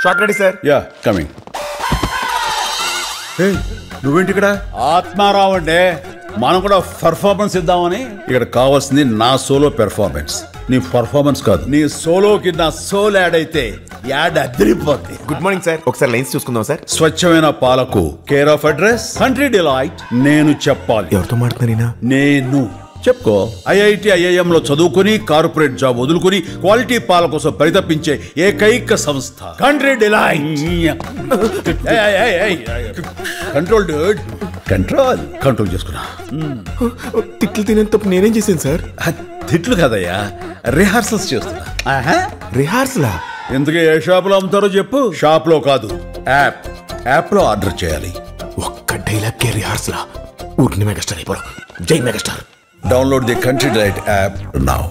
Short ready sir. Yeah coming. నువ్వేంటి ఇక్కడ? ఆత్మారావు అంటే మనం కూడా పెర్ఫార్మెన్స్ ఇద్దామని. ఇక్కడ కావాల్సింది నా సోలో పెర్ఫార్మెన్స్, నీ పర్ఫార్మెన్స్ కాదు. నీ సోలోకి నా సోల్ యాడ్ అయితే యాడ్ అదిరిపోద్ది. Good morning sir. ఒకసారి లైన్స్ చూసుకుందాం సార్. స్వచ్ఛమైన పాలకు care of address Country Delight. నేను చెప్పాలి. ఎవరితో మాట్లాడినా? నేను చెప్పుకో. ఐఐటి ఐఐఎం లో చదువుకుని కార్పొరేట్ జాబ్ వదులుకుని క్వాలిటీ పాల కోసం పరితపించే ఏకైక సంస్థ country delight. Control Dude, control. Control చేసుకున్నా. తిట్లు తినేంత నేనేం చేశాను సార్? తిట్లు కదయ్యా, రిహార్సల్స్ చేస్తున్నా. రిహార్సలా? ఎందుకు ఏ షాప్ లో అమ్ముతారో చెప్పు. షాప్ లో కాదు, యాప్ లో ఆర్డర్ చేయాలి. ఒక్క డైలాగ్ కే రిహార్సలా? ఊరిని మెగాస్టార్ అయిపోవడం. జై megastar. Download the Country Delight app now.